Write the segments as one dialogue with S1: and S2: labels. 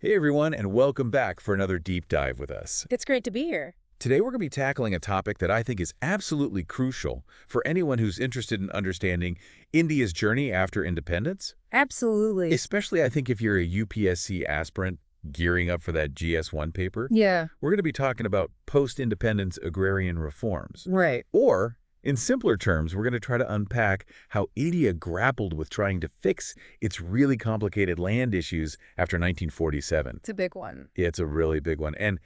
S1: Hey everyone, and welcome back for another deep dive with us.
S2: It's great to be here.
S1: Today we're going to be tackling a topic that I think is absolutely crucial for anyone who's interested in understanding India's journey after independence.
S2: Absolutely.
S1: Especially, I think, if you're a UPSC aspirant gearing up for that GS1 paper.
S2: Yeah.
S1: We're going to be talking about post-independence agrarian reforms.
S2: Right.
S1: Or, in simpler terms, we're going to try to unpack how India grappled with trying to fix its really complicated land issues after 1947.
S2: It's a big one.
S1: Yeah, it's a really big one. And,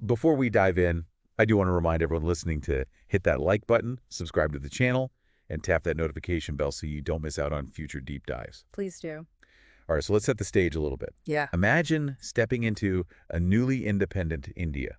S1: before we dive in, I do want to remind everyone listening to hit that like button, subscribe to the channel, and tap that notification bell so you don't miss out on future deep dives.
S2: Please do.
S1: All right, so let's set the stage a little bit.
S2: Yeah.
S1: Imagine stepping into a newly independent India,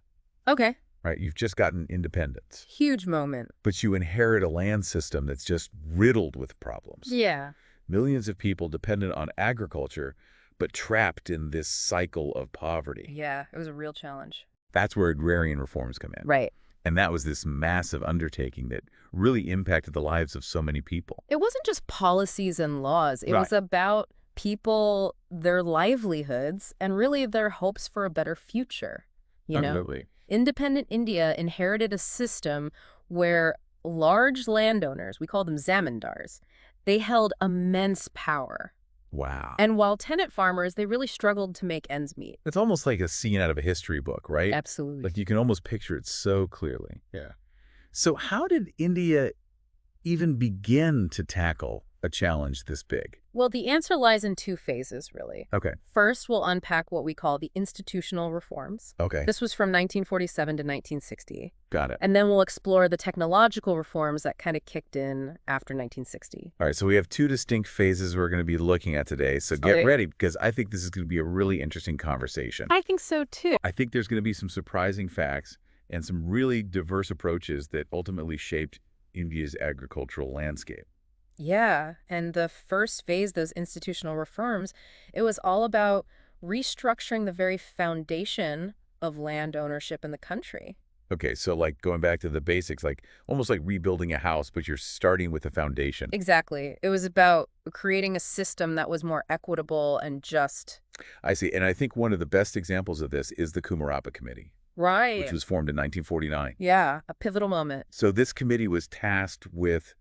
S2: Okay.
S1: right? You've just gotten independence,
S2: Huge moment.
S1: but you inherit a land system that's just riddled with problems.
S2: Yeah.
S1: Millions of people dependent on agriculture, but trapped in this cycle of poverty.
S2: Yeah. It was a real challenge.
S1: That's where agrarian reforms come in.
S2: Right.
S1: And that was this massive undertaking that really impacted the lives of so many people.
S2: It wasn't just policies and laws. It
S1: Right.
S2: was about people, their livelihoods, and really their hopes for a better future.
S1: Absolutely.
S2: Independent India inherited a system where large landowners, we call them zamindars, they held immense power.
S1: Wow.
S2: And while tenant farmers, they really struggled to make ends meet.
S1: It's almost like a scene out of a history book, right?
S2: Absolutely.
S1: Like you can almost picture it so clearly. Yeah. So how did India even begin to tackle a challenge this big?
S2: Well, the answer lies in two phases, really.
S1: Okay.
S2: First, we'll unpack what we call the institutional reforms.
S1: Okay.
S2: This was from 1947 to 1960.
S1: Got it.
S2: And then we'll explore the technological reforms that kind of kicked in after 1960.
S1: All right. So we have two distinct phases we're going to be looking at today. So get
S2: Okay.
S1: ready because I think this is going to be a really interesting conversation.
S2: I think so, too.
S1: I think there's going to be some surprising facts and some really diverse approaches that ultimately shaped India's agricultural landscape.
S2: Yeah. And the first phase, those institutional reforms, it was all about restructuring the very foundation of land ownership in the country.
S1: Okay, so like going back to the basics, like almost like rebuilding a house, but you're starting with a foundation.
S2: Exactly. It was about creating a system that was more equitable and just.
S1: I see. And I think one of the best examples of this is the Kumarapa Committee,
S2: Right.
S1: which was formed in 1949.
S2: Yeah, a pivotal moment.
S1: So this committee was tasked with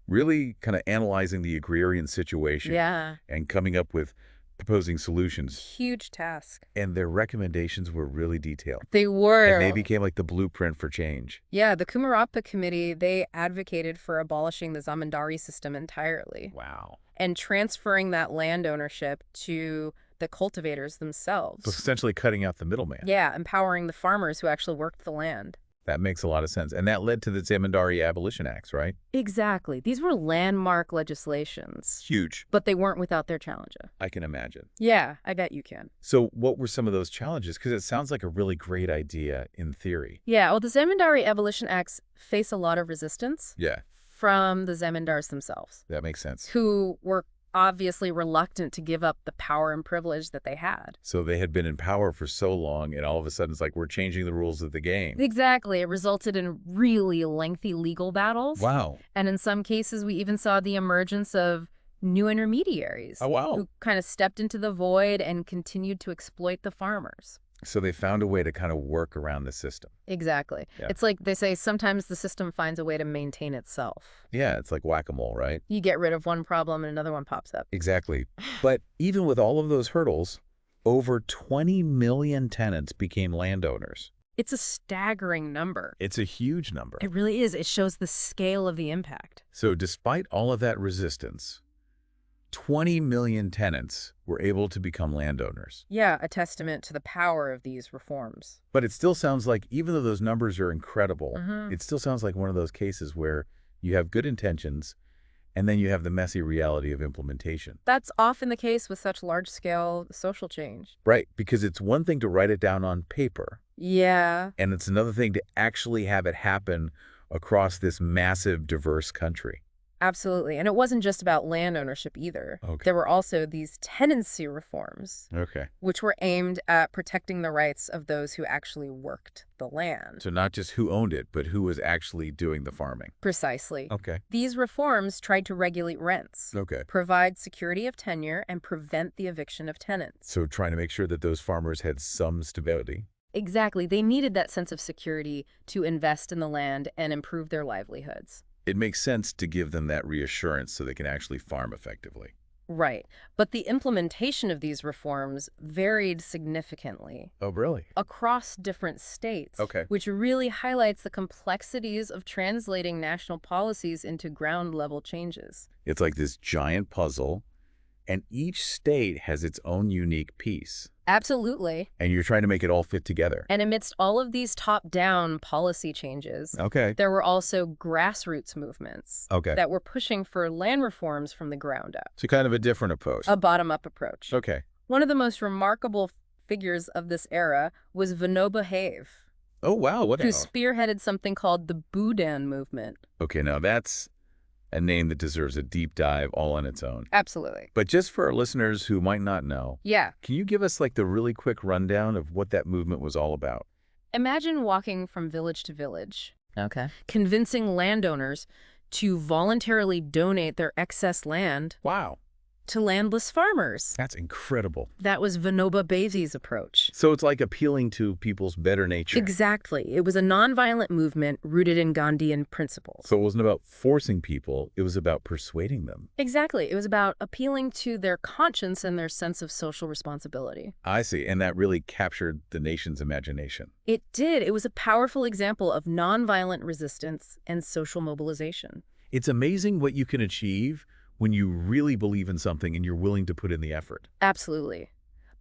S1: really kind of analyzing the agrarian situation
S2: Yeah,
S1: and coming up with proposing solutions.
S2: huge task.
S1: And their recommendations were really detailed.
S2: They were.
S1: And they became like the blueprint for change.
S2: Yeah, the Kumarapa Committee, they advocated for abolishing the zamindari system entirely
S1: Wow.
S2: and transferring that land ownership to the cultivators
S1: So
S2: themselves.
S1: essentially cutting out the middleman.
S2: Yeah, empowering the farmers who actually worked the land.
S1: That makes a lot of sense. And that led to the Zamindari Abolition Acts, right?
S2: Exactly. These were landmark legislations,
S1: Huge.
S2: but they weren't without their challenges.
S1: I can imagine.
S2: Yeah, I bet you can.
S1: So what were some of those challenges? Because it sounds like a really great idea in theory.
S2: Yeah, well, the Zamindari Abolition Acts face a lot of resistance
S1: Yeah,
S2: from the zamindars themselves,
S1: that makes sense.
S2: who were obviously reluctant to give up the power and privilege that they had.
S1: So they had been in power for so long, and all of a sudden it's like, we're changing the rules of the game.
S2: Exactly. It resulted in really lengthy legal battles.
S1: Wow.
S2: And in some cases, we even saw the emergence of new intermediaries
S1: Oh, wow.
S2: who kind of stepped into the void and continued to exploit the farmers.
S1: So they found a way to kind of work around the system.
S2: Exactly.
S1: Yeah.
S2: It's like they say sometimes the system finds a way to maintain itself.
S1: Yeah, it's like whack-a-mole, right?
S2: You get rid of one problem and another one pops up.
S1: Exactly. But even with all of those hurdles, over 20 million tenants became landowners.
S2: It's a staggering number.
S1: It's a huge number.
S2: It really is. It shows the scale of the impact.
S1: So despite all of that resistance, 20 million tenants were able to become landowners.
S2: Yeah, a testament to the power of these reforms.
S1: But it still sounds like, even though those numbers are incredible,
S2: Mhm.
S1: it still sounds like one of those cases where you have good intentions and then you have the messy reality of implementation.
S2: That's often the case with such large-scale social change.
S1: Right, because it's one thing to write it down on paper,
S2: Yeah.
S1: and it's another thing to actually have it happen across this massive, diverse country.
S2: Absolutely. And it wasn't just about land ownership either.
S1: Okay.
S2: There were also these tenancy reforms,
S1: Okay.
S2: which were aimed at protecting the rights of those who actually worked the land.
S1: So not just who owned it, but who was actually doing the farming.
S2: Precisely.
S1: Okay.
S2: These reforms tried to regulate rents,
S1: Okay.
S2: provide security of tenure, and prevent the eviction of tenants.
S1: So trying to make sure that those farmers had some stability.
S2: Exactly. They needed that sense of security to invest in the land and improve their livelihoods.
S1: It makes sense to give them that reassurance so they can actually farm effectively.
S2: Right. But the implementation of these reforms varied significantly
S1: Oh, really?
S2: across different states,
S1: Okay.
S2: which really highlights the complexities of translating national policies into ground-level changes.
S1: It's like this giant puzzle, and each state has its own unique piece.
S2: Absolutely.
S1: And you're trying to make it all fit together.
S2: And amidst all of these top-down policy changes,
S1: Okay.
S2: there were also grassroots movements
S1: Okay.
S2: that were pushing for land reforms from the ground up,
S1: So kind of a different approach.
S2: a bottom-up approach.
S1: Okay.
S2: One of the most remarkable figures of this era was Vinoba Bhave,
S1: Oh, wow. What
S2: who
S1: else?
S2: spearheaded something called the Bhudan movement.
S1: Okay, now that's a name that deserves a deep dive all on its own.
S2: Absolutely.
S1: But just for our listeners who might not know,
S2: Yeah.
S1: can you give us like the really quick rundown of what that movement was all about?
S2: Imagine walking from village to village,
S1: Okay.
S2: convincing landowners to voluntarily donate their excess land
S1: Wow.
S2: to landless farmers.
S1: That's incredible.
S2: That was Vinoba Bhave's approach.
S1: So it's like appealing to people's better nature.
S2: Exactly. It was a nonviolent movement rooted in Gandhian principles.
S1: So it wasn't about forcing people, it was about persuading them.
S2: Exactly. It was about appealing to their conscience and their sense of social responsibility.
S1: I see, and that really captured the nation's imagination.
S2: It did. It was a powerful example of nonviolent resistance and social mobilization.
S1: It's amazing what you can achieve when you really believe in something and you're willing to put in the effort.
S2: Absolutely.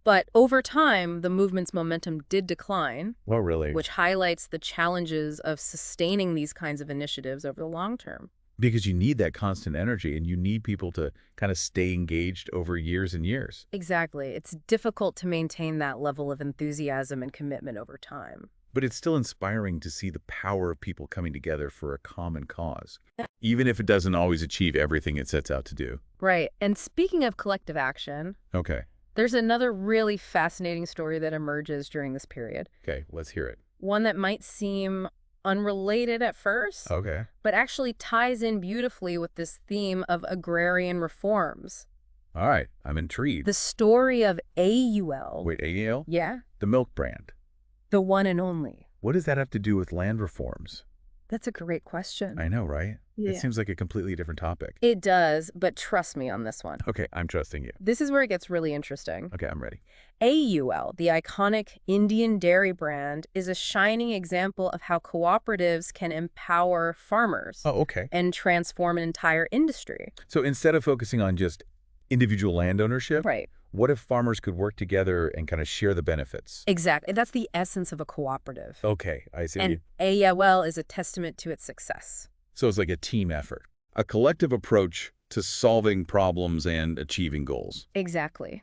S2: But over time, the movement's momentum did decline,
S1: Well, really?
S2: which highlights the challenges of sustaining these kinds of initiatives over the long term.
S1: Because you need that constant energy and you need people to kind of stay engaged over years and years.
S2: Exactly. It's difficult to maintain that level of enthusiasm and commitment over time.
S1: But it's still inspiring to see the power of people coming together for a common cause, even if it doesn't always achieve everything it sets out to do.
S2: Right. And speaking of collective action,
S1: Okay.
S2: there's another really fascinating story that emerges during this period.
S1: Okay, let's hear it.
S2: One that might seem unrelated at first,
S1: Okay.
S2: but actually ties in beautifully with this theme of agrarian reforms.
S1: All right, I'm intrigued.
S2: The story of AUL.
S1: Wait, AEL?
S2: Yeah,
S1: The milk brand.
S2: the one and only.
S1: What does that have to do with land reforms?
S2: That's a great question.
S1: I know, right?
S2: Yeah.
S1: It seems like a completely different topic.
S2: It does, but trust me on this one.
S1: Okay, I'm trusting you.
S2: This is where it gets really interesting.
S1: Okay, I'm ready.
S2: AUL, the iconic Indian dairy brand, is a shining example of how cooperatives can empower farmers
S1: Oh, okay.
S2: and transform an entire industry.
S1: So instead of focusing on just individual land ownership,
S2: Right.
S1: what if farmers could work together and kind of share the benefits?
S2: Exactly. That's the essence of a cooperative.
S1: Okay, I see.
S2: And AUL is a testament to its success.
S1: So it's like a team effort, a collective approach to solving problems and achieving goals.
S2: Exactly.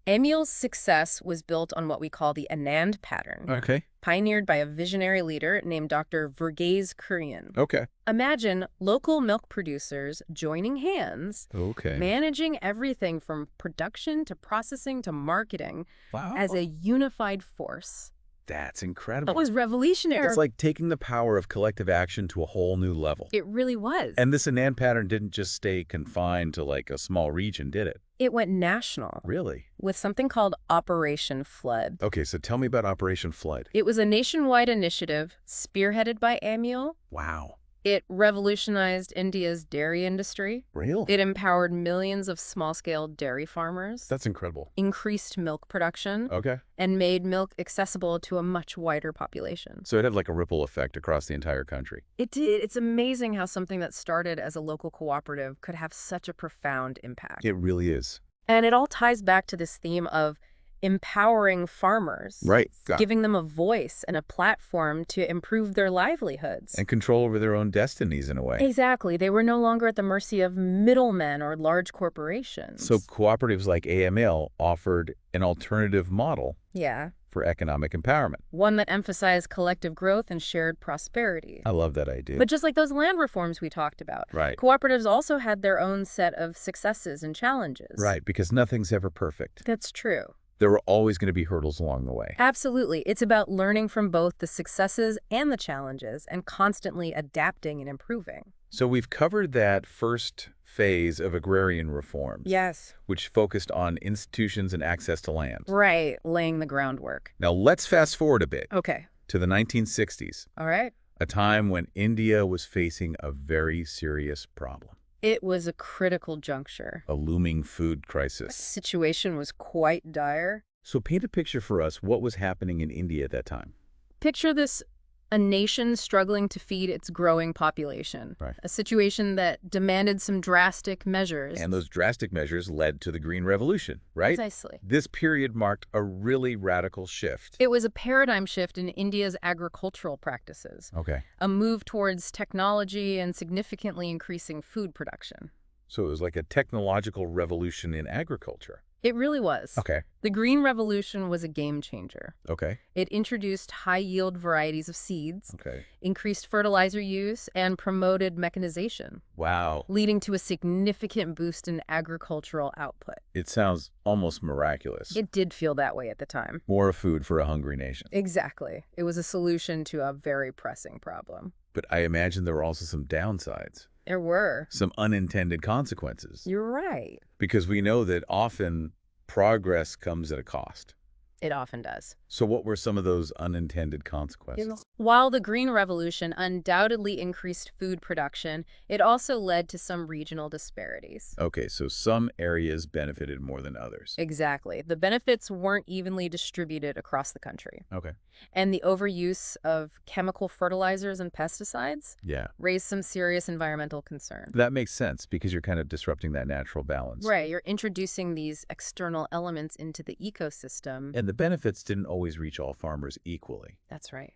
S2: AMUL's success was built on what we call the Anand pattern,
S1: Okay.
S2: pioneered by a visionary leader named Dr. Verghese Kurian.
S1: Okay.
S2: Imagine local milk producers joining hands,
S1: Okay.
S2: managing everything from production to processing to marketing
S1: Wow.
S2: as a unified force.
S1: That's incredible.
S2: It was revolutionary.
S1: It's like taking the power of collective action to a whole new level.
S2: It really was.
S1: And this Anand pattern didn't just stay confined to like a small region, did it?
S2: It went national
S1: Really?
S2: with something called Operation Flood.
S1: Okay, so tell me about Operation Flood.
S2: It was a nationwide initiative spearheaded by AMUL.
S1: Wow.
S2: It revolutionized India's dairy industry.
S1: Real?
S2: It empowered millions of small-scale dairy farmers,
S1: That's incredible.
S2: increased milk production,
S1: Okay.
S2: and made milk accessible to a much wider population.
S1: So it had like a ripple effect across the entire country.
S2: It did. It's amazing how something that started as a local cooperative could have such a profound impact.
S1: It really is.
S2: And it all ties back to this theme of empowering farmers.
S1: Right.
S2: Giving them a voice and a platform to improve their livelihoods.
S1: And control over their own destinies in a way.
S2: Exactly. They were no longer at the mercy of middlemen or large corporations.
S1: So cooperatives like AML offered an alternative model
S2: yeah.
S1: for economic empowerment.
S2: One that emphasized collective growth and shared prosperity.
S1: I love that idea.
S2: But just like those land reforms we talked about,
S1: Right.
S2: cooperatives also had their own set of successes and challenges.
S1: Right, because nothing's ever perfect.
S2: That's true.
S1: There were always going to be hurdles along the way.
S2: Absolutely. It's about learning from both the successes and the challenges and constantly adapting and improving.
S1: So we've covered that first phase of agrarian reforms.
S2: Yes.
S1: Which focused on institutions and access to land.
S2: Right, laying the groundwork.
S1: Now let's fast forward a bit
S2: Okay.
S1: to the 1960s,
S2: All right.
S1: a time when India was facing a very serious problem.
S2: It was a critical juncture.
S1: A looming food
S2: The
S1: crisis.
S2: situation was quite dire.
S1: So paint a picture for us what was happening in India at that time.
S2: Picture this, a nation struggling to feed its growing population.
S1: Right.
S2: A situation that demanded some drastic measures.
S1: And those drastic measures led to the Green Revolution, right?
S2: Precisely.
S1: This period marked a really radical shift.
S2: It was a paradigm shift in India's agricultural practices,
S1: Okay.
S2: a move towards technology and significantly increasing food production.
S1: So it was like a technological revolution in agriculture.
S2: It really was.
S1: Okay.
S2: The Green Revolution was a game changer.
S1: Okay.
S2: It introduced high-yield varieties of seeds,
S1: Okay.
S2: increased fertilizer use, and promoted mechanization,
S1: Wow.
S2: leading to a significant boost in agricultural output.
S1: It sounds almost miraculous.
S2: It did feel that way at the time.
S1: More food for a hungry nation.
S2: Exactly. It was a solution to a very pressing problem.
S1: But I imagine there were also some downsides,
S2: There were.
S1: some unintended consequences.
S2: You're right.
S1: Because we know that often progress comes at a cost.
S2: It often does.
S1: So what were some of those unintended consequences?
S2: While the Green Revolution undoubtedly increased food production, it also led to some regional disparities.
S1: Okay, so some areas benefited more than others.
S2: Exactly. The benefits weren't evenly distributed across the country.
S1: Okay.
S2: And the overuse of chemical fertilizers and pesticides
S1: Yeah.
S2: raised some serious environmental concerns.
S1: That makes sense because you're kind of disrupting that natural balance.
S2: Right, you're introducing these external elements into the ecosystem.
S1: And the benefits didn't always reach all farmers equally.
S2: That's right.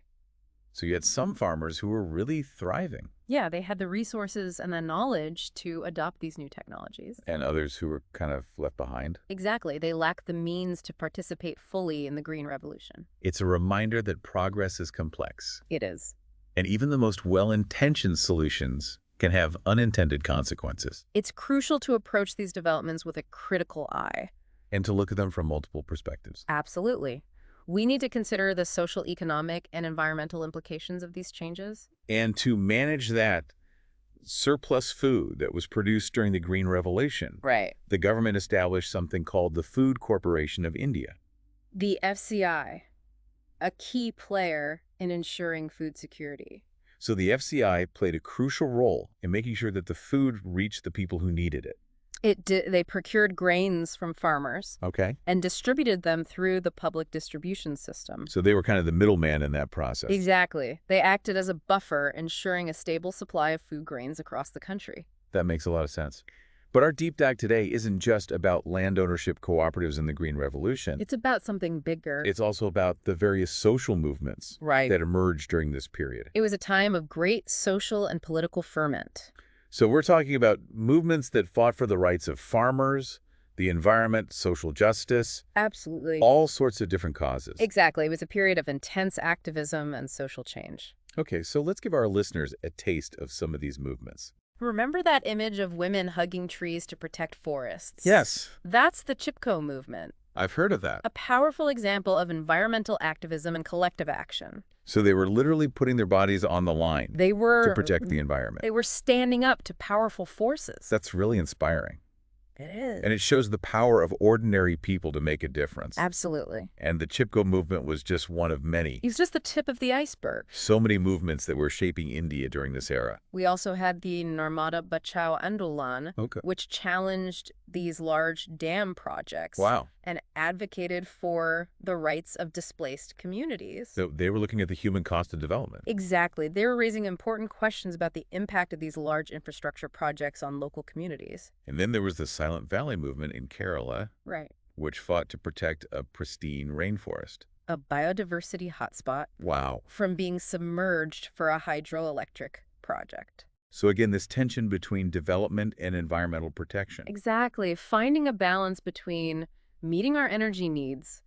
S1: So you had some farmers who were really thriving
S2: Yeah, they had the resources and the knowledge to adopt these new technologies.
S1: and others who were kind of left behind.
S2: Exactly. They lack the means to participate fully in the Green Revolution.
S1: It's a reminder that progress is complex.
S2: It is.
S1: And even the most well-intentioned solutions can have unintended consequences,
S2: It's crucial to approach these developments with a critical eye.
S1: and to look at them from multiple perspectives.
S2: Absolutely. We need to consider the social, economic, and environmental implications of these changes.
S1: And to manage that surplus food that was produced during the Green Revolution,
S2: Right.
S1: the government established something called the Food Corporation of India.
S2: The FCI, a key player in ensuring food security.
S1: So the FCI played a crucial role in making sure that the food reached the people who needed it.
S2: They procured grains from farmers
S1: Okay.
S2: and distributed them through the public distribution system.
S1: So they were kind of the middleman in that process.
S2: Exactly. They acted as a buffer, ensuring a stable supply of food grains across the country.
S1: That makes a lot of sense. But our deep dive today isn't just about land ownership cooperatives in the Green Revolution.
S2: It's about something bigger.
S1: It's also about the various social movements
S2: Right.
S1: that emerged during this period.
S2: It was a time of great social and political ferment.
S1: So we're talking about movements that fought for the rights of farmers, the environment, social justice,
S2: Absolutely.
S1: all sorts of different causes.
S2: Exactly. It was a period of intense activism and social change.
S1: Okay, so let's give our listeners a taste of some of these movements.
S2: Remember that image of women hugging trees to protect forests?
S1: Yes,
S2: That's the Chipko movement,
S1: I've heard of that.
S2: a powerful example of environmental activism and collective action.
S1: So they were literally putting their bodies on the line
S2: They were
S1: to protect the environment.
S2: They were standing up to powerful forces.
S1: That's really inspiring.
S2: It is.
S1: And it shows the power of ordinary people to make a difference.
S2: Absolutely.
S1: And the Chipko movement was just one of many.
S2: It's just the tip of the iceberg.
S1: So many movements that were shaping India during this era.
S2: We also had the Narmada Bachao Andolan,
S1: Okay.
S2: which challenged these large dam projects
S1: Wow.
S2: and advocated for the rights of displaced communities.
S1: So they were looking at the human cost of development.
S2: Exactly. They were raising important questions about the impact of these large infrastructure projects on local communities.
S1: And then there was the Silent Valley movement in Kerala,
S2: Right.
S1: which fought to protect a pristine rainforest.
S2: A biodiversity hotspot
S1: Wow.
S2: from being submerged for a hydroelectric project.
S1: So again, this tension between development and environmental protection.
S2: Exactly. Finding a balance between meeting our energy needs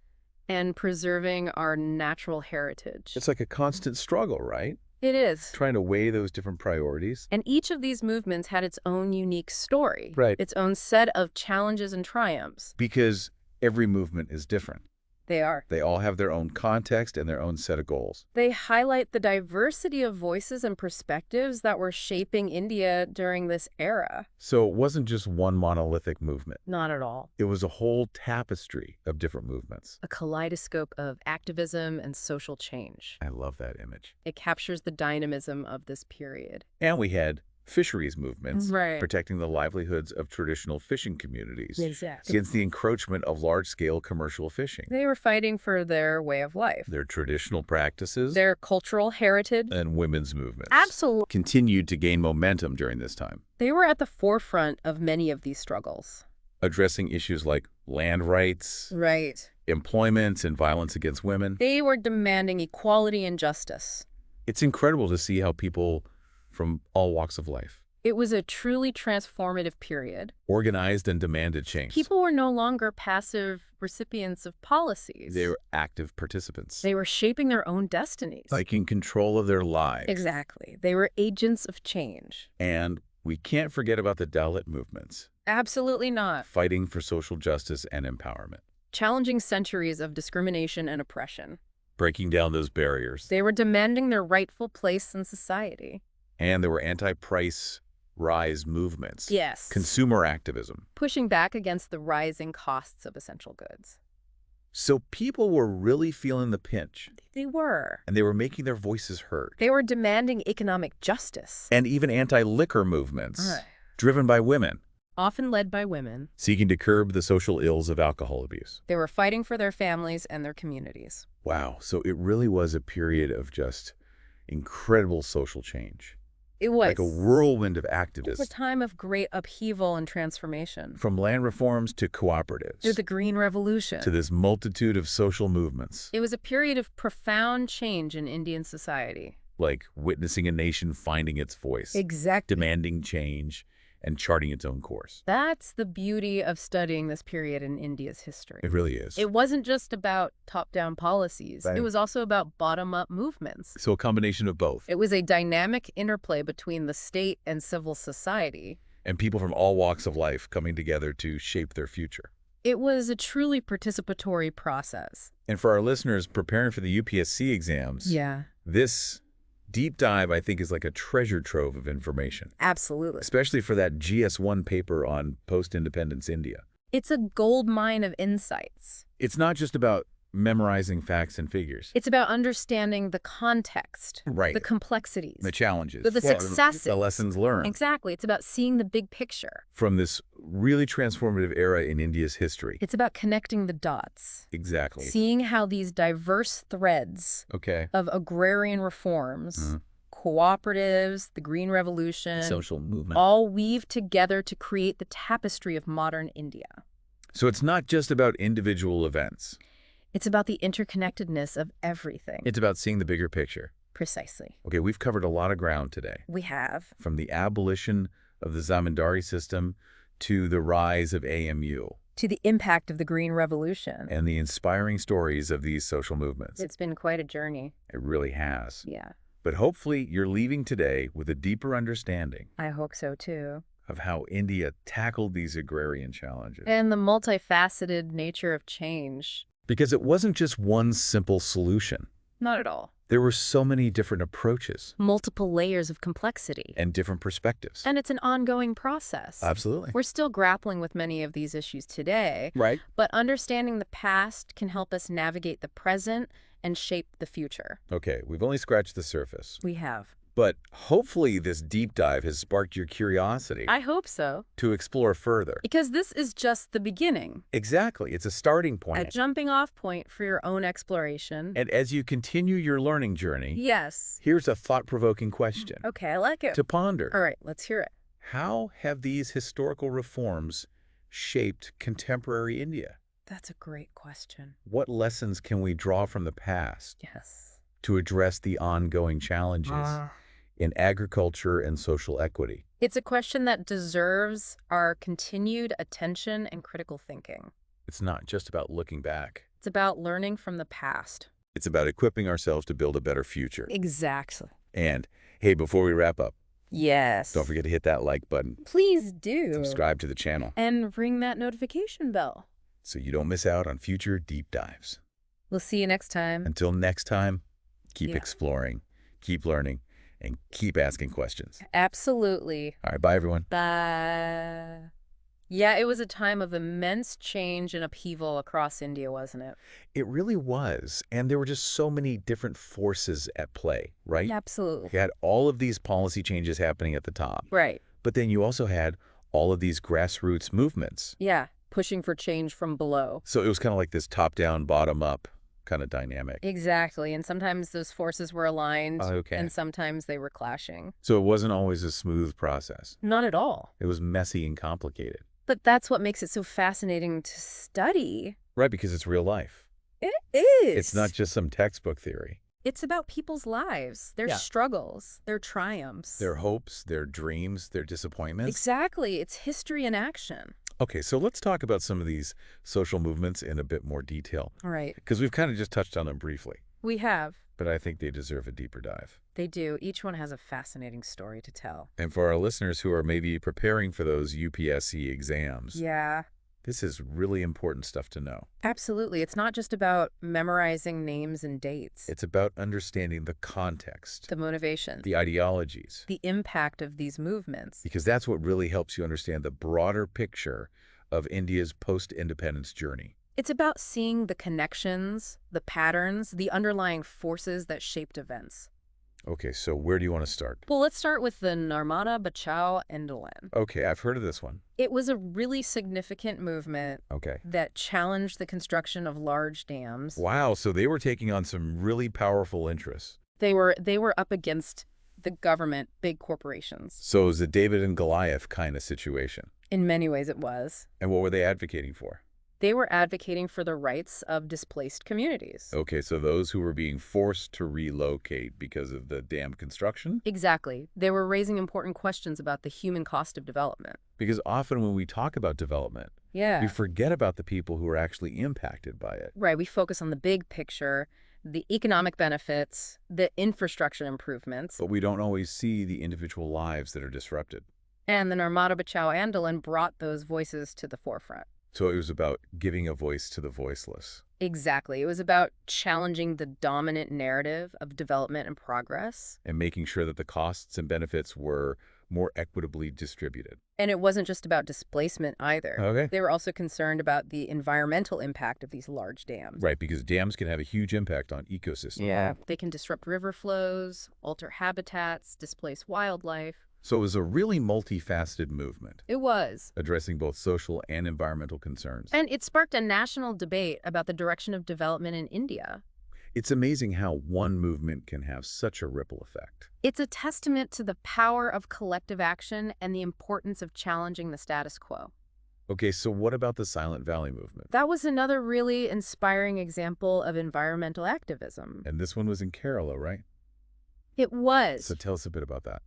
S2: and preserving our natural heritage.
S1: It's like a constant struggle, right?
S2: It is.
S1: Trying to weigh those different priorities.
S2: And each of these movements had its own unique story,
S1: Right.
S2: its own set of challenges and triumphs.
S1: Because every movement is different.
S2: They are.
S1: They all have their own context and their own set of goals.
S2: They highlight the diversity of voices and perspectives that were shaping India during this era.
S1: So it wasn't just one monolithic movement.
S2: Not at all.
S1: It was a whole tapestry of different movements.
S2: A kaleidoscope of activism and social change.
S1: I love that image.
S2: It captures the dynamism of this period.
S1: And we had fisheries movements,
S2: Right.
S1: protecting the livelihoods of traditional fishing communities
S2: Exactly.
S1: against the encroachment of large-scale commercial fishing.
S2: They were fighting for their way of life,
S1: Their traditional practices
S2: their cultural heritage.
S1: and women's movements
S2: Absolutely.
S1: continued to gain momentum during this time,
S2: They were at the forefront of many of these struggles.
S1: addressing issues like land rights,
S2: Right.
S1: employment, and violence against women.
S2: They were demanding equality and justice.
S1: It's incredible to see how people from all walks of life
S2: It was a truly transformative period.
S1: organized and demanded change.
S2: People were no longer passive recipients of policies.
S1: They were active participants,
S2: They were shaping their own destinies.
S1: taking control of their lives.
S2: Exactly. They were agents of change.
S1: And we can't forget about the Dalit movements,
S2: Absolutely not.
S1: fighting for social justice and empowerment,
S2: Challenging centuries of discrimination and oppression.
S1: breaking down those barriers.
S2: They were demanding their rightful place in society.
S1: And there were anti-price rise movements,
S2: Yes.
S1: consumer activism.
S2: Pushing back against the rising costs of essential goods.
S1: So people were really feeling the pinch,
S2: They were.
S1: and they were making their voices heard.
S2: They were demanding economic justice.
S1: And even anti-liquor movements,
S2: Right.
S1: driven by women,
S2: Often led by women.
S1: seeking to curb the social ills of alcohol abuse.
S2: They were fighting for their families and their communities.
S1: Wow, so it really was a period of just incredible social change.
S2: It was
S1: Like a whirlwind of
S2: a
S1: activism,
S2: time of great upheaval and transformation.
S1: from land reforms to cooperatives,
S2: Through the Green Revolution.
S1: to this multitude of social movements,
S2: It was a period of profound change in Indian society.
S1: like witnessing a nation finding its voice,
S2: Exactly.
S1: demanding change, and charting its own course.
S2: That's the beauty of studying this period in India's history.
S1: It really is.
S2: It wasn't just about top-down policies.
S1: Right.
S2: It was also about bottom-up movements.
S1: So a combination of both,
S2: It was a dynamic interplay between the state and civil society.
S1: and people from all walks of life coming together to shape their future.
S2: It was a truly participatory process.
S1: And for our listeners preparing for the UPSC exams,
S2: Yeah,
S1: this deep dive, I think, is like a treasure trove of information,
S2: absolutely.
S1: especially for that GS1 paper on post-independence India.
S2: It's a gold mine of insights.
S1: It's not just about memorizing facts and figures.
S2: It's about understanding the context,
S1: Right.
S2: the complexities,
S1: The challenges,
S2: the successes.
S1: the lessons learned
S2: Exactly. It's about seeing the big picture.
S1: from this really transformative era in India's history.
S2: It's about connecting the dots,
S1: Exactly.
S2: seeing how these diverse threads
S1: Okay.
S2: of agrarian reforms,
S1: Mhm.
S2: cooperatives, the Green Revolution,
S1: Social movement.
S2: all weave together to create the tapestry of modern India.
S1: So it's not just about individual events.
S2: It's about the interconnectedness of everything.
S1: It's about seeing the bigger picture.
S2: Precisely.
S1: Okay, we've covered a lot of ground today,
S2: We have.
S1: from the abolition of the zamindari system to the rise of AMU
S2: To the impact of the Green Revolution.
S1: and the inspiring stories of these social movements.
S2: It's been quite a journey.
S1: It really has.
S2: Yeah,
S1: But hopefully you're leaving today with a deeper understanding
S2: I hope so too.
S1: of how India tackled these agrarian challenges.
S2: And the multifaceted nature of change.
S1: Because it wasn't just one simple solution.
S2: Not at all.
S1: There were so many different approaches
S2: Multiple layers of complexity.
S1: and different perspectives.
S2: And it's an ongoing process.
S1: Absolutely.
S2: We're still grappling with many of these issues today,
S1: Right.
S2: but understanding the past can help us navigate the present and shape the future.
S1: Okay, we've only scratched the surface.
S2: We have.
S1: But hopefully this deep dive has sparked your curiosity
S2: I hope so.
S1: to explore further.
S2: Because this is just the beginning.
S1: Exactly. It's a starting
S2: A
S1: point.
S2: jumping off point for your own exploration.
S1: And as you continue your learning journey,
S2: Yes.
S1: here's a thought-provoking question
S2: Okay, I like it.
S1: to ponder.
S2: All right, let's hear it.
S1: How have these historical reforms shaped contemporary India?
S2: That's a great question.
S1: What lessons can we draw from the past
S2: Yes.
S1: to address the ongoing challenges in agriculture and social equity?
S2: It's a question that deserves our continued attention and critical thinking.
S1: It's not just about looking back.
S2: It's about learning from the past.
S1: It's about equipping ourselves to build a better future.
S2: Exactly.
S1: And, hey, before we wrap up,
S2: Yes.
S1: don't forget to hit that like button.
S2: Please do.
S1: Subscribe to the channel
S2: And ring that notification bell.
S1: so you don't miss out on future deep dives.
S2: We'll see you next time.
S1: Until next time, keep
S2: Yeah.
S1: exploring, keep learning, and keep asking questions.
S2: Absolutely.
S1: All right, bye, everyone.
S2: Bye. Yeah, it was a time of immense change and upheaval across India, wasn't it?
S1: It really was. And there were just so many different forces at play, right?
S2: Absolutely.
S1: You had all of these policy changes happening at the top.
S2: Right.
S1: But then you also had all of these grassroots movements.
S2: Yeah, pushing for change from below.
S1: So it was kind of like this top-down, bottom-up kind of dynamic.
S2: Exactly, and sometimes those forces were aligned,
S1: Okay.
S2: and sometimes they were clashing.
S1: So it wasn't always a smooth process.
S2: Not at all.
S1: It was messy and complicated.
S2: But that's what makes it so fascinating to study.
S1: Right, because it's real life.
S2: It is.
S1: It's not just some textbook theory.
S2: It's about people's lives, their
S1: Yeah.
S2: struggles, their triumphs.
S1: Their hopes, their dreams, their disappointments.
S2: Exactly. It's history in action.
S1: Okay, so let's talk about some of these social movements in a bit more detail,
S2: All right.
S1: because we've kind of just touched on them briefly,
S2: We have.
S1: but I think they deserve a deeper dive.
S2: They do. Each one has a fascinating story to tell.
S1: And for our listeners who are maybe preparing for those UPSC exams,
S2: Yeah,
S1: this is really important stuff to know.
S2: absolutely. It's not just about memorizing names and dates.
S1: It's about understanding the context,
S2: the motivations,
S1: the ideologies,
S2: the impact of these movements.
S1: because that's what really helps you understand the broader picture of India's post-independence journey.
S2: It's about seeing the connections, the patterns, the underlying forces that shaped events.
S1: Okay, so where do you want to start?
S2: Well, let's start with the Narmada Bachao Andolan.
S1: Okay, I've heard of this one.
S2: It was a really significant movement
S1: Okay.
S2: that challenged the construction of large dams.
S1: Wow, so they were taking on some really powerful interests.
S2: They were up against the government, big corporations.
S1: So it was a David and Goliath kind of situation.
S2: In many ways it was.
S1: And what were they advocating for?
S2: They were advocating for the rights of displaced communities.
S1: Okay, so those who were being forced to relocate because of the dam construction?
S2: Exactly. They were raising important questions about the human cost of development.
S1: Because often when we talk about development,
S2: Yeah.
S1: we forget about the people who are actually impacted by it.
S2: Right. We focus on the big picture, the economic benefits, the infrastructure improvements.
S1: But we don't always see the individual lives that are disrupted.
S2: And the Narmada Bachao Andolan brought those voices to the forefront.
S1: So it was about giving a voice to the voiceless.
S2: Exactly. It was about challenging the dominant narrative of development and progress.
S1: And making sure that the costs and benefits were more equitably distributed.
S2: And it wasn't just about displacement either.
S1: Okay.
S2: They were also concerned about the environmental impact of these large dams.
S1: Right, because dams can have a huge impact on ecosystems.
S2: They can disrupt river flows, alter habitats, displace wildlife.
S1: So it was a really multifaceted movement,
S2: It was.
S1: addressing both social and environmental concerns.
S2: And it sparked a national debate about the direction of development in India.
S1: It's amazing how one movement can have such a ripple effect.
S2: It's a testament to the power of collective action and the importance of challenging the status quo.
S1: Okay, so what about the Silent Valley movement?
S2: That was another really inspiring example of environmental activism.
S1: And this one was in Kerala, right?
S2: It was.
S1: So tell us a bit about that.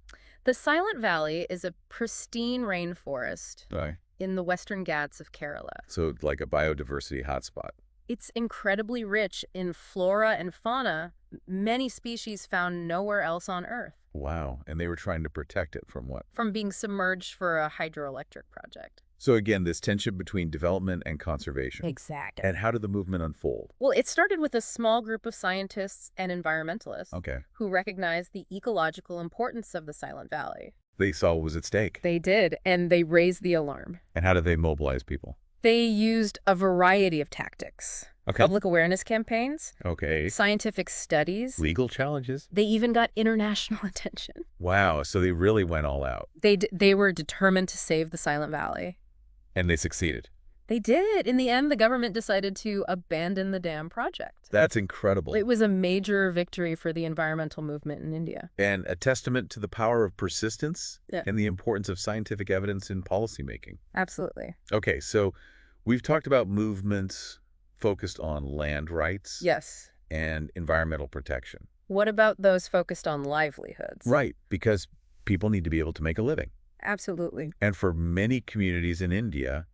S2: The Silent Valley is a pristine rainforest
S1: Right.
S2: in the Western Ghats of Kerala.
S1: So like a biodiversity hotspot.
S2: It's incredibly rich in flora and fauna, many species found nowhere else on Earth,
S1: Wow. And they were trying to protect it from what?
S2: from being submerged for a hydroelectric project.
S1: So again, this tension between development and conservation.
S2: Exactly.
S1: And how did the movement unfold?
S2: Well, it started with a small group of scientists and environmentalists
S1: Okay.
S2: who recognized the ecological importance of the Silent Valley.
S1: They saw what was at stake.
S2: They did, and they raised the alarm.
S1: And how did they mobilize people?
S2: They used a variety of tactics.
S1: Okay.
S2: Public awareness campaigns,
S1: Okay.
S2: scientific studies.
S1: Legal challenges.
S2: They even got international attention.
S1: Wow. So they really went all out.
S2: They were determined to save the Silent Valley.
S1: And they succeeded.
S2: They did. In the end, the government decided to abandon the dam project.
S1: That's incredible.
S2: It was a major victory for the environmental movement in India.
S1: And a testament to the power of persistence
S2: Yeah.
S1: and the importance of scientific evidence in policymaking.
S2: Absolutely.
S1: Okay, so we've talked about movements focused on land rights
S2: Yes.
S1: and environmental protection.
S2: What about those focused on livelihoods?
S1: Right, because people need to be able to make a living.
S2: Absolutely.
S1: And for many communities in India,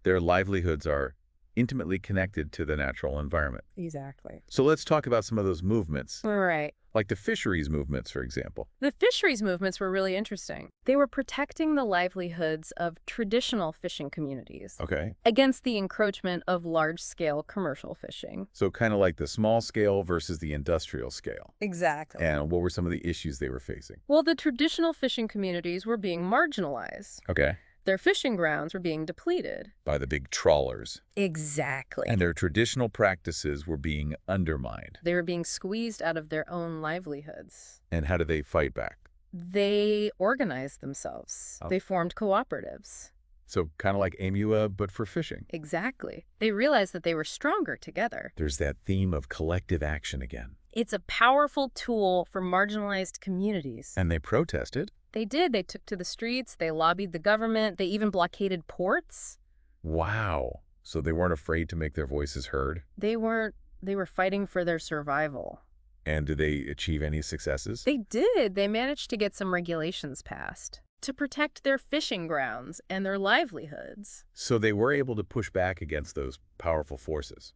S1: their livelihoods are intimately connected to the natural environment.
S2: Exactly.
S1: So let's talk about some of those movements,
S2: All right.
S1: like the fisheries movements, for example.
S2: The fisheries movements were really interesting. They were protecting the livelihoods of traditional fishing communities
S1: Okay.
S2: against the encroachment of large-scale commercial fishing.
S1: So kind of like the small scale versus the industrial scale.
S2: Exactly.
S1: And what were some of the issues they were facing?
S2: Well, the traditional fishing communities were being marginalized.
S1: Okay.
S2: Their fishing grounds were being depleted.
S1: By the big trawlers.
S2: Exactly.
S1: And their traditional practices were being undermined.
S2: They were being squeezed out of their own livelihoods.
S1: And how did they fight back?
S2: They organized themselves.
S1: Oh.
S2: They formed cooperatives.
S1: So kind of like AMUA, but for fishing.
S2: Exactly. They realized that they were stronger together.
S1: There's that theme of collective action again.
S2: It's a powerful tool for marginalized communities.
S1: And they protested.
S2: They did. They took to the streets. They lobbied the government. They even blockaded ports.
S1: Wow. So they weren't afraid to make their voices heard?
S2: They weren't. They were fighting for their survival.
S1: And did they achieve any successes?
S2: They did. They managed to get some regulations passed to protect their fishing grounds and their livelihoods.
S1: So they were able to push back against those powerful forces.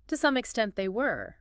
S2: To some extent, they were.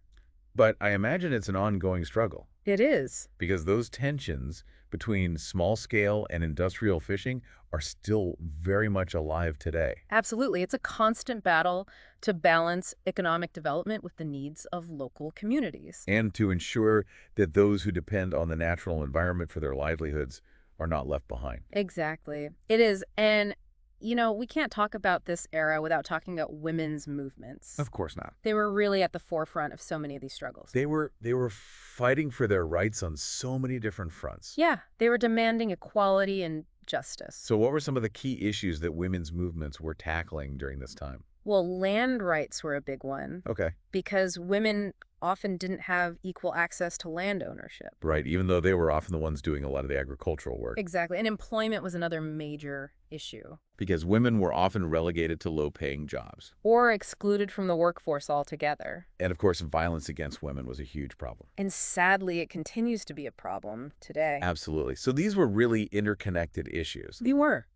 S1: But I imagine it's an ongoing struggle.
S2: It is.
S1: Because those tensions between small-scale and industrial fishing are still very much alive today.
S2: Absolutely. It's a constant battle to balance economic development with the needs of local communities.
S1: And to ensure that those who depend on the natural environment for their livelihoods are not left behind.
S2: Exactly. It is. And, we can't talk about this era without talking about women's movements.
S1: Of course not.
S2: They were really at the forefront of so many of these struggles.
S1: They were fighting for their rights on so many different fronts.
S2: Yeah, they were demanding equality and justice.
S1: So what were some of the key issues that women's movements were tackling during this time?
S2: Well, land rights were a big one.
S1: Okay.
S2: Because women often didn't have equal access to land ownership.
S1: Right, even though they were often the ones doing a lot of the agricultural work.
S2: Exactly. And employment was another major issue.
S1: Because women were often relegated to low-paying jobs.
S2: Or excluded from the workforce altogether.
S1: And of course, violence against women was a huge problem.
S2: And sadly, it continues to be a problem today.
S1: Absolutely. So these were really interconnected issues.
S2: They were.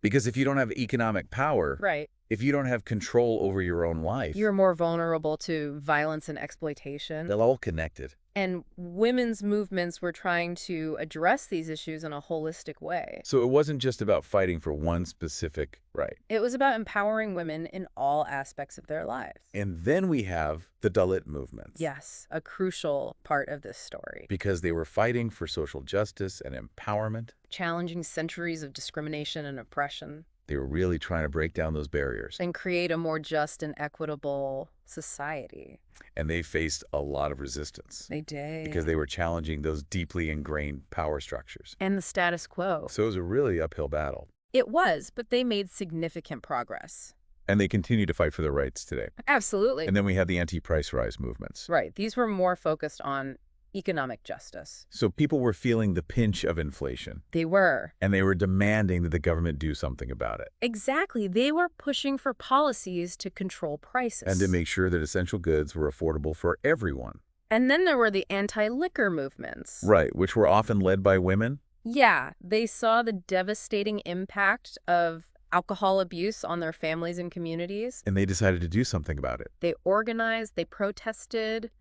S1: Because if you don't have economic power,
S2: right,
S1: if you don't have control over your own life,
S2: you're more vulnerable to violence and exploitation.
S1: They're all connected.
S2: And women's movements were trying to address these issues in a holistic way.
S1: So it wasn't just about fighting for one specific right.
S2: It was about empowering women in all aspects of their lives.
S1: And then we have the Dalit movements.
S2: Yes, a crucial part of this story.
S1: Because they were fighting for social justice and empowerment.
S2: Challenging centuries of discrimination and oppression.
S1: They were really trying to break down those barriers.
S2: And create a more just and equitable society.
S1: And they faced a lot of resistance.
S2: They did.
S1: Because they were challenging those deeply ingrained power structures.
S2: And the status quo.
S1: So it was a really uphill battle.
S2: It was, but they made significant progress.
S1: And they continue to fight for their rights today.
S2: Absolutely.
S1: And then we have the anti-price rise movements.
S2: Right. These were more focused on economic justice.
S1: So people were feeling the pinch of inflation.
S2: They were.
S1: And they were demanding that the government do something about it.
S2: Exactly. They were pushing for policies to control prices.
S1: And to make sure that essential goods were affordable for everyone.
S2: And then there were the anti-liquor movements.
S1: Right, which were often led by women.
S2: Yeah, they saw the devastating impact of alcohol abuse on their families and communities.
S1: And they decided to do something about it.
S2: They organized, they protested,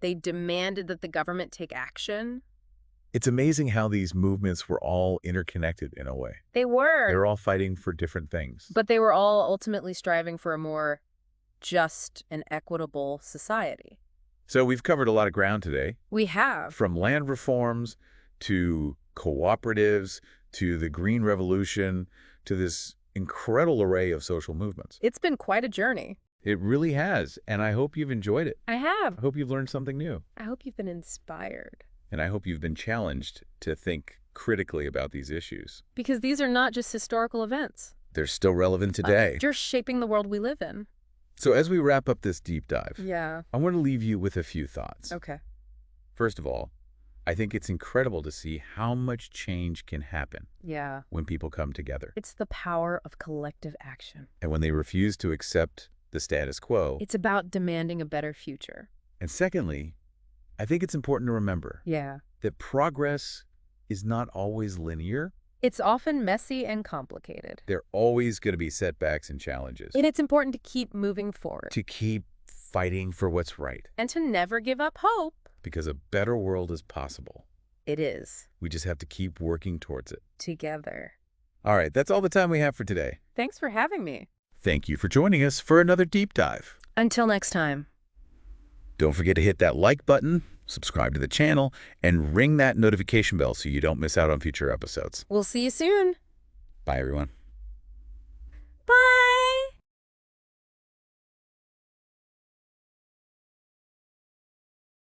S2: they demanded that the government take action.
S1: It's amazing how these movements were all interconnected in a way.
S2: They were.
S1: They were all fighting for different things.
S2: But they were all ultimately striving for a more just and equitable society.
S1: So we've covered a lot of ground today.
S2: We have.
S1: From land reforms to cooperatives to the Green Revolution to this incredible array of social movements.
S2: It's been quite a journey.
S1: It really has, and I hope you've enjoyed it.
S2: I have.
S1: I hope you've learned something new.
S2: I hope you've been inspired.
S1: And I hope you've been challenged to think critically about these issues.
S2: Because these are not just historical events.
S1: They're still relevant today.
S2: They're shaping the world we live in.
S1: So as we wrap up this deep dive,
S2: yeah,
S1: I want to leave you with a few thoughts.
S2: Okay.
S1: First of all, I think it's incredible to see how much change can happen when people come together.
S2: It's the power of collective action.
S1: And when they refuse to accept the status quo.
S2: It's about demanding a better future.
S1: And secondly, I think it's important to remember that progress is not always linear.
S2: It's often messy and complicated.
S1: There are always going to be setbacks and challenges.
S2: And it's important to keep moving forward.
S1: To keep fighting for what's right.
S2: And to never give up hope.
S1: Because a better world is possible.
S2: It is.
S1: We just have to keep working towards it.
S2: Together.
S1: All right, that's all the time we have for today.
S2: Thanks for having me.
S1: Thank you for joining us for another deep dive.
S2: Until next time.
S1: Don't forget to hit that like button, subscribe to the channel, and ring that notification bell so you don't miss out on future episodes.
S2: We'll see you soon.
S1: Bye, everyone.